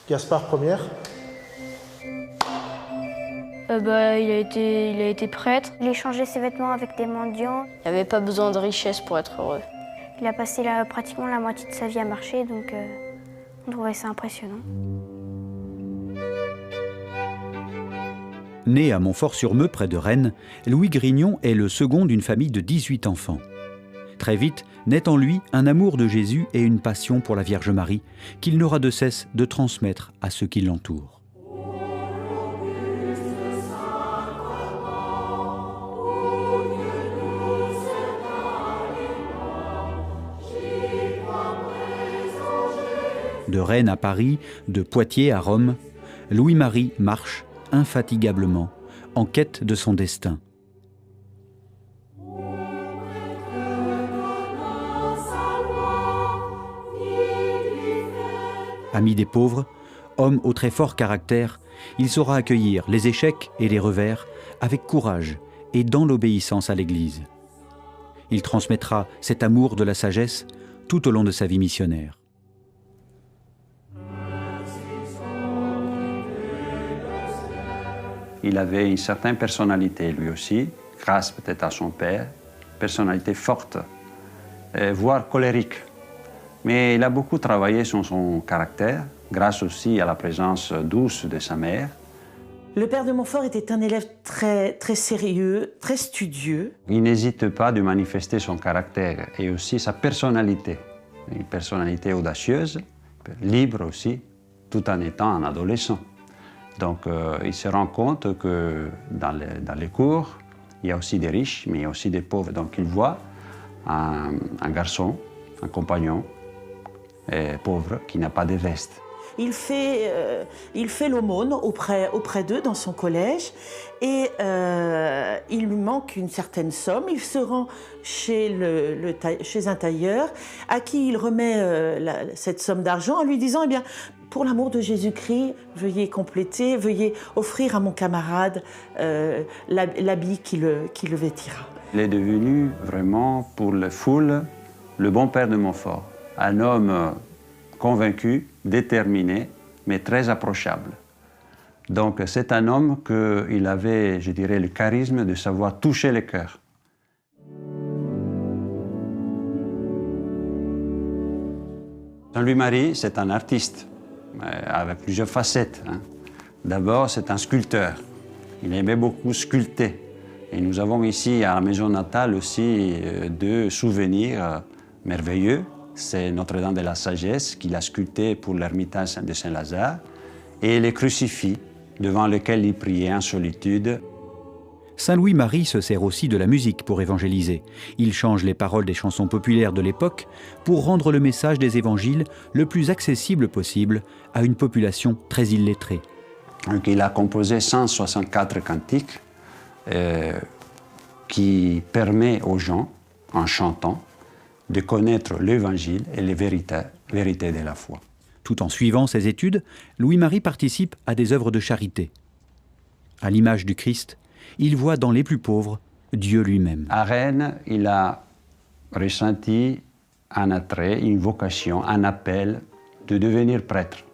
Gaspard, première. Il a été prêtre. Il échangeait ses vêtements avec des mendiants. Il n'y avait pas besoin de richesse pour être heureux. Il a passé pratiquement la moitié de sa vie à marcher, donc on trouvait ça impressionnant. Né à Montfort-sur-Meux, près de Rennes, Louis Grignon est le second d'une famille de 18 enfants. Très vite, naît en lui un amour de Jésus et une passion pour la Vierge Marie qu'il n'aura de cesse de transmettre à ceux qui l'entourent. De Rennes à Paris, de Poitiers à Rome, Louis-Marie marche infatigablement en quête de son destin. Ami des pauvres, homme au très fort caractère, il saura accueillir les échecs et les revers avec courage et dans l'obéissance à l'Église. Il transmettra cet amour de la sagesse tout au long de sa vie missionnaire. Il avait une certaine personnalité, lui aussi, grâce peut-être à son père, personnalité forte, voire colérique. Mais il a beaucoup travaillé sur son caractère, grâce aussi à la présence douce de sa mère. Le père de Montfort était un élève très sérieux, très studieux. Il n'hésite pas de manifester son caractère et aussi sa personnalité. Une personnalité audacieuse, libre aussi, tout en étant un adolescent. Donc il se rend compte que dans les cours, il y a aussi des riches, mais il y a aussi des pauvres. Donc il voit un garçon, un compagnon pauvre qui n'a pas de veste. Il fait l'aumône auprès d'eux dans son collège et il lui manque une certaine somme. Il se rend chez un tailleur à qui il remet cette somme d'argent en lui disant « Eh bien, pour l'amour de Jésus-Christ, veuillez compléter, veuillez offrir à mon camarade l'habit qui le vêtira. » Il est devenu vraiment pour la foule le bon père de Montfort. Un homme convaincu, déterminé, mais très approchable. Donc c'est un homme qu'il avait, je dirais, le charisme de savoir toucher les cœurs. Louis-Marie, c'est un artiste, avec plusieurs facettes. D'abord, c'est un sculpteur. Il aimait beaucoup sculpter. Et nous avons ici, à la maison natale, aussi deux souvenirs merveilleux. C'est Notre-Dame de la Sagesse qu'il a sculpté pour l'ermitage de Saint-Lazare et les crucifix devant lesquels il priait en solitude. Saint Louis-Marie se sert aussi de la musique pour évangéliser. Il change les paroles des chansons populaires de l'époque pour rendre le message des évangiles le plus accessible possible à une population très illettrée. Donc, il a composé 164 cantiques qui permettent aux gens, en chantant, de connaître l'Évangile et les vérités de la foi. Tout en suivant ses études, Louis-Marie participe à des œuvres de charité. À l'image du Christ, il voit dans les plus pauvres Dieu lui-même. À Rennes, il a ressenti un attrait, une vocation, un appel de devenir prêtre,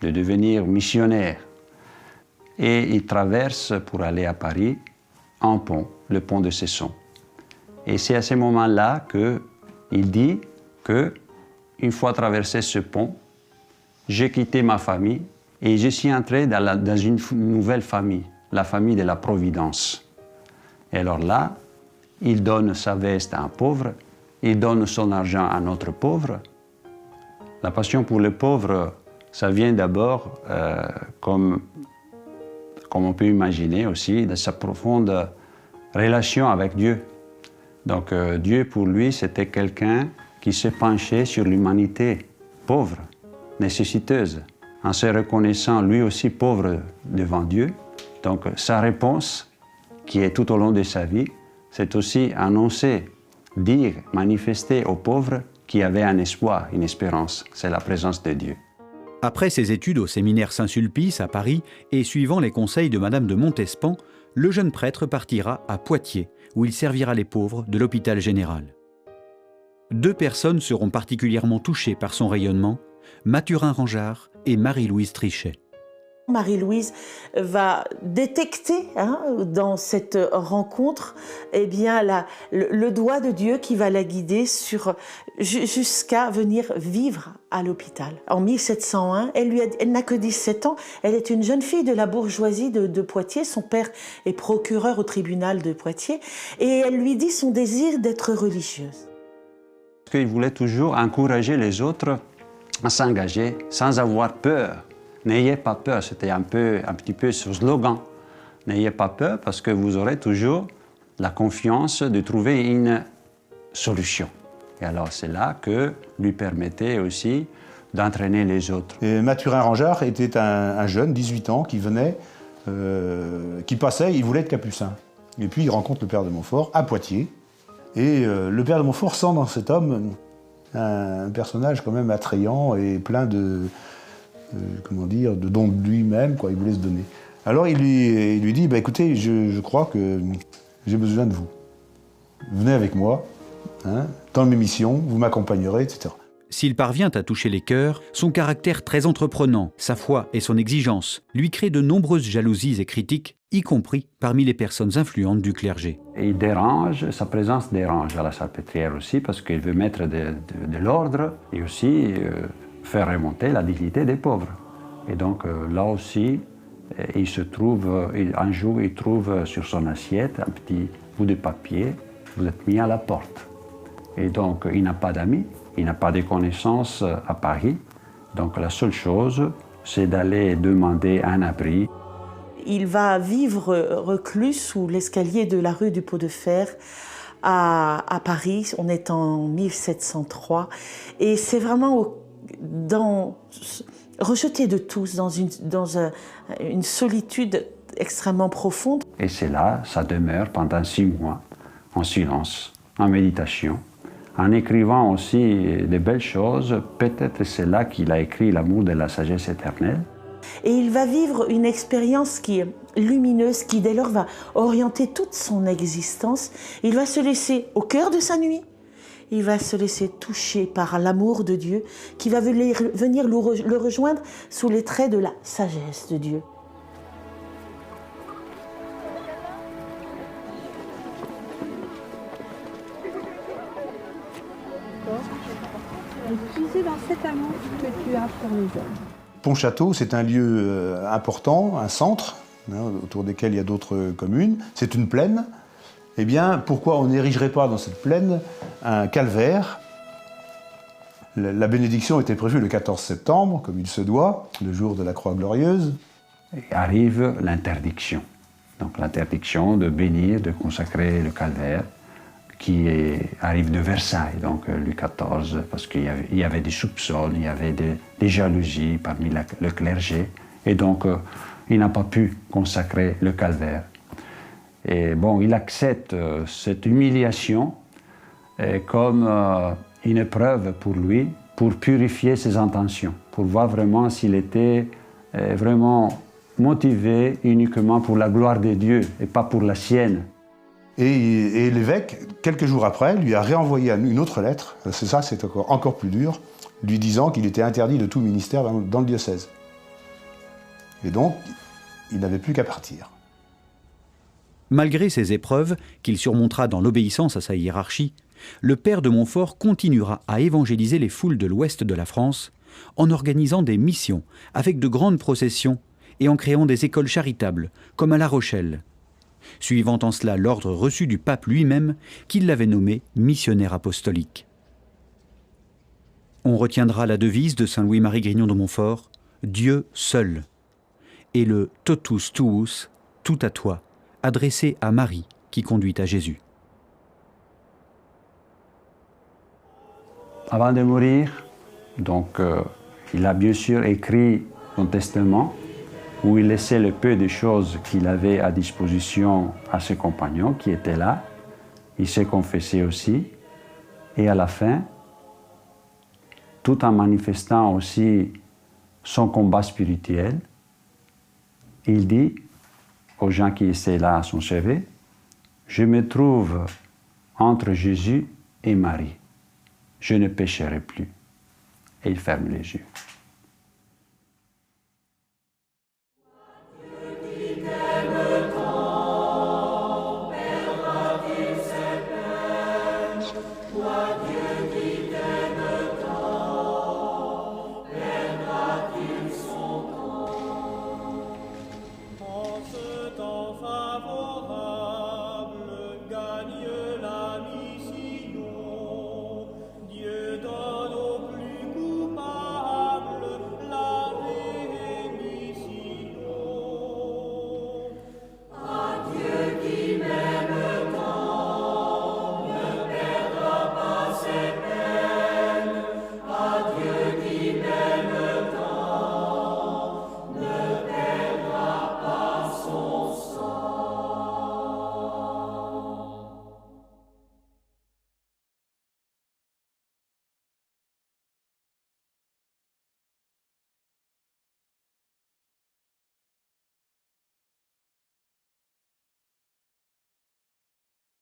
de devenir missionnaire. Et il traverse pour aller à Paris un pont, le pont de Cesson. Et c'est à ce moment-là qu'il dit que, une fois traversé ce pont, j'ai quitté ma famille et je suis entré dans une nouvelle famille, la famille de la Providence. Et alors là, il donne sa veste à un pauvre, il donne son argent à un autre pauvre. La passion pour le pauvre, ça vient d'abord, comme on peut imaginer aussi, de sa profonde relation avec Dieu. Donc Dieu, pour lui, c'était quelqu'un qui se penchait sur l'humanité pauvre, nécessiteuse, en se reconnaissant lui aussi pauvre devant Dieu. Donc sa réponse, qui est tout au long de sa vie, c'est aussi annoncer, dire, manifester aux pauvres qu'il y avait un espoir, une espérance. C'est la présence de Dieu. Après ses études au séminaire Saint-Sulpice à Paris et suivant les conseils de Madame de Montespan, le jeune prêtre partira à Poitiers, où il servira les pauvres de l'hôpital général. Deux personnes seront particulièrement touchées par son rayonnement, Mathurin Rangeard et Marie-Louise Trichet. Marie-Louise va détecter dans cette rencontre le doigt de Dieu qui va la guider jusqu'à venir vivre à l'hôpital. En 1701, elle n'a que 17 ans, elle est une jeune fille de la bourgeoisie de Poitiers, son père est procureur au tribunal de Poitiers, et elle lui dit son désir d'être religieuse. Parce qu'il voulait toujours encourager les autres à s'engager sans avoir peur. N'ayez pas peur, c'était un petit peu ce slogan. N'ayez pas peur parce que vous aurez toujours la confiance de trouver une solution. Et alors c'est là que lui permettait aussi d'entraîner les autres. Et Mathurin Rangeard était un jeune, 18 ans, qui venait, qui passait, il voulait être capucin. Et puis il rencontre le père de Montfort à Poitiers. Et le père de Montfort sent dans cet homme un personnage quand même attrayant et plein de don de lui-même, quoi, il voulait se donner. Alors il lui dit, écoutez, je crois que j'ai besoin de vous. Venez avec moi, dans mes missions, vous m'accompagnerez, etc. S'il parvient à toucher les cœurs, son caractère très entreprenant, sa foi et son exigence lui créent de nombreuses jalousies et critiques, y compris parmi les personnes influentes du clergé. Et il dérange, sa présence dérange à la Salpêtrière aussi, parce qu'il veut mettre de l'ordre et aussi faire remonter la dignité des pauvres. Et donc là aussi, un jour, il trouve sur son assiette un petit bout de papier, vous êtes mis à la porte. Et donc il n'a pas d'amis, il n'a pas de connaissances à Paris. Donc la seule chose, c'est d'aller demander un abri. Il va vivre reclus sous l'escalier de la rue du Pot de Fer à Paris. On est en 1703. Et c'est vraiment rejeté de tous, dans une solitude extrêmement profonde. Et c'est là, ça demeure pendant 6 mois, en silence, en méditation, en écrivant aussi de belles choses. Peut-être c'est là qu'il a écrit L'amour de la sagesse éternelle. Et il va vivre une expérience qui est lumineuse, qui dès lors va orienter toute son existence. Il va se laisser au cœur de sa nuit. Il va se laisser toucher par l'amour de Dieu qui va venir le rejoindre sous les traits de la sagesse de Dieu. Puiser dans cet amour que tu as pour les hommes. Pontchâteau, c'est un lieu important, un centre, autour desquels il y a d'autres communes. C'est une plaine. Eh bien, pourquoi on n'érigerait pas dans cette plaine un calvaire? La bénédiction était prévue le 14 septembre, comme il se doit, le jour de la Croix Glorieuse. Et arrive l'interdiction. Donc l'interdiction de bénir, de consacrer le calvaire, qui arrive de Versailles, donc Louis XIV, parce qu'il y avait des soupçons, il y avait des jalousies parmi le clergé, et donc il n'a pas pu consacrer le calvaire. Et bon, il accepte cette humiliation comme une épreuve pour lui, pour purifier ses intentions, pour voir vraiment s'il était vraiment motivé uniquement pour la gloire de Dieu et pas pour la sienne. Et l'évêque, quelques jours après, lui a réenvoyé une autre lettre, c'est encore plus dur, lui disant qu'il était interdit de tout ministère dans le diocèse. Et donc, il n'avait plus qu'à partir. Malgré ces épreuves, qu'il surmontera dans l'obéissance à sa hiérarchie, le père de Montfort continuera à évangéliser les foules de l'ouest de la France en organisant des missions avec de grandes processions et en créant des écoles charitables, comme à La Rochelle, suivant en cela l'ordre reçu du pape lui-même qui l'avait nommé missionnaire apostolique. On retiendra la devise de saint Louis-Marie Grignon de Montfort, « Dieu seul », et le « totus tuus », tout à toi, adressé à Marie qui conduit à Jésus. Avant de mourir, donc, il a bien sûr écrit son testament où il laissait le peu de choses qu'il avait à disposition à ses compagnons qui étaient là. Il s'est confessé aussi. Et à la fin, tout en manifestant aussi son combat spirituel, il dit aux gens qui étaient là à son chevet, « Je me trouve entre Jésus et Marie. Je ne pécherai plus. » et il ferme les yeux.